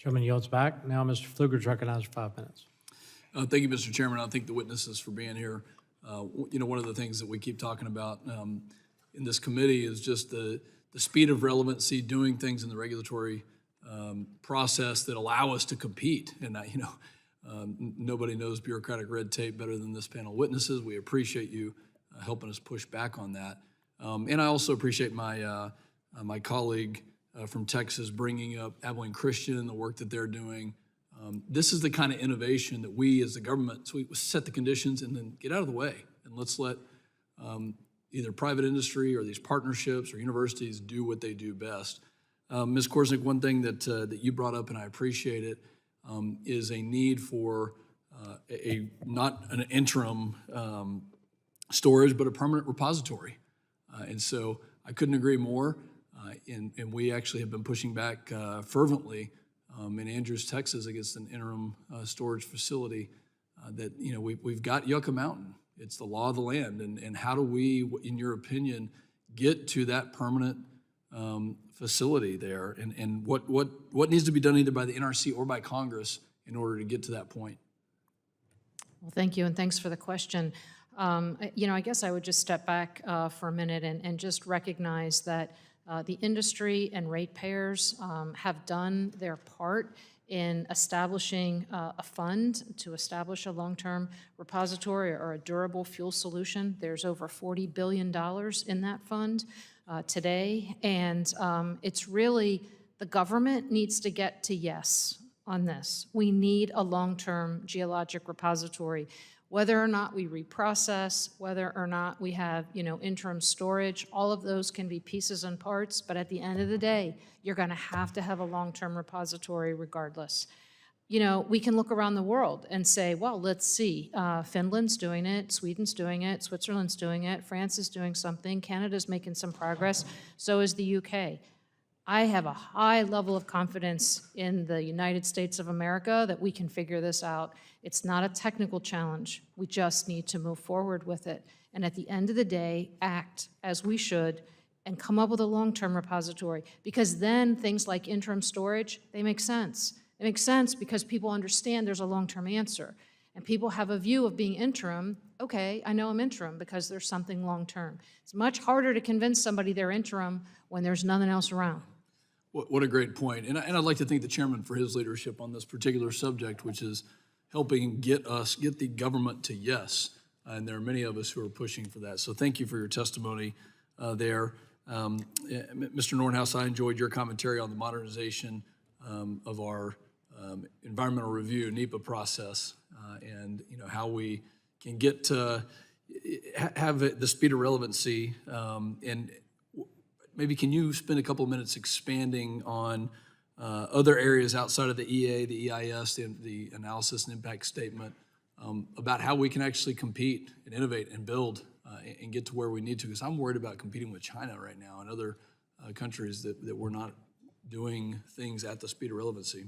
Chairman yields back. Now Mr. Pfluger is recognized for 5 minutes. Thank you, Mr. Chairman. I thank the witnesses for being here. One of the things that we keep talking about in this committee is just the speed of relevancy, doing things in the regulatory process that allow us to compete. And nobody knows bureaucratic red tape better than this panel of witnesses. We appreciate you helping us push back on that. And I also appreciate my my colleague from Texas bringing up Abilene Christian and the work that they're doing. This is the kind of innovation that we as the government, so we set the conditions and then get out of the way and let's let either private industry or these partnerships or universities do what they do best. Ms. Korsnick, one thing that you brought up, and I appreciate it, is a need for not an interim storage, but a permanent repository. And so I couldn't agree more. And we actually have been pushing back fervently in Andrews, Texas, against an interim storage facility that, we've got Yucca Mountain. It's the law of the land. And how do we, in your opinion, get to that permanent facility there? And what needs to be done either by the NRC or by Congress in order to get to that point? Well, thank you, and thanks for the question. I guess I would just step back for a minute and just recognize that the industry and ratepayers have done their part in establishing a fund to establish a long-term repository or a durable fuel solution. There's over $40 billion in that fund today, and it's really the government needs to get to yes on this. We need a long-term geologic repository. Whether or not we reprocess, whether or not we have, interim storage, all of those can be pieces and parts, but at the end of the day, you're gonna have to have a long-term repository regardless. We can look around the world and say, well, let's see, Finland's doing it, Sweden's doing it, Switzerland's doing it, France is doing something, Canada's making some progress, so is the UK. I have a high level of confidence in the United States of America that we can figure this out. It's not a technical challenge. We just need to move forward with it. And at the end of the day, act as we should and come up with a long-term repository, because then things like interim storage, they make sense. They make sense because people understand there's a long-term answer. And people have a view of being interim. Okay, I know I'm interim because there's something long-term. It's much harder to convince somebody they're interim when there's nothing else around. What a great point. And I'd like to thank the chairman for his leadership on this particular subject, which is helping get the government to yes. And there are many of us who are pushing for that. So thank you for your testimony there. Mr. Nordhaus, I enjoyed your commentary on the modernization of our environmental review, NEPA process, and how we can get to have the speed of relevancy. And maybe can you spend a couple of minutes expanding on other areas outside of the EA, the EIS, the analysis and impact statement, about how we can actually compete and innovate and build and get to where we need to? Because I'm worried about competing with China right now and other countries that we're not doing things at the speed of relevancy.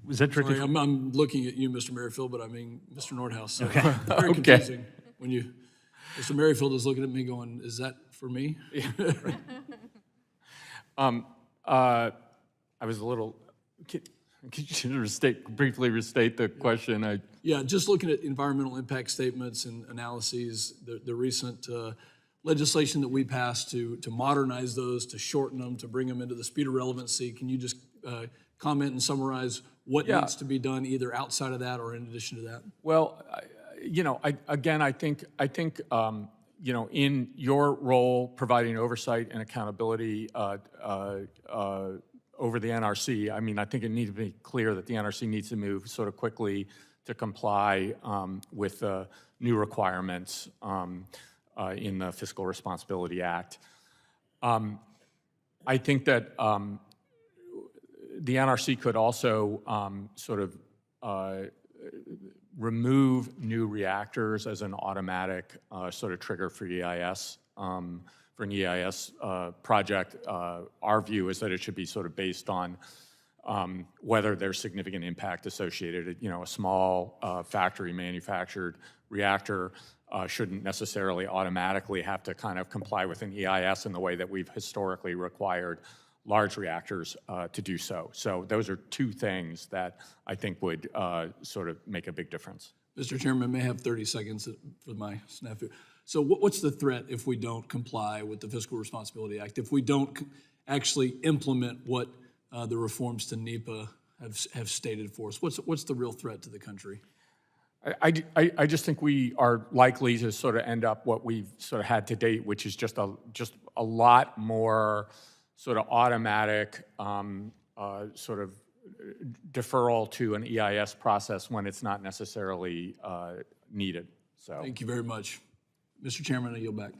Was that tricky? Sorry, I'm looking at you, Mr. Merrifield, but I mean Mr. Nordhaus. So okay. Very Okay. confusing when Mr. Merrifield is looking at me going, is that for me? I was a little, could you briefly restate the question? Yeah, just looking at environmental impact statements and analyses, the recent legislation that we passed to modernize those, to shorten them, to bring them into the speed of relevancy. Can you just comment and summarize what needs to be done either outside of that or in addition to that? Well, I think in your role providing oversight and accountability over the NRC, I think it needs to be clear that the NRC needs to move sort of quickly to comply with new requirements in the Fiscal Responsibility Act. I think that the NRC could also sort of remove new reactors as an automatic sort of trigger for EIS, for an EIS project. Our view is that it should be sort of based on whether there's significant impact associated. A small factory manufactured reactor shouldn't necessarily automatically have to kind of comply with an EIS in the way that we've historically required large reactors to do so. So those are two things that I think would sort of make a big difference. Mr. Chairman, may I have 30 seconds for my snafu? So what's the threat if we don't comply with the Fiscal Responsibility Act? If we don't actually implement what the reforms to NEPA have stated for us? What's the real threat to the country? I just think we are likely to sort of end up what we've sort of had to date, which is just a lot more sort of automatic sort of deferral to an EIS process when it's not necessarily needed. So Thank you very much. Mr. Chairman, I yield back.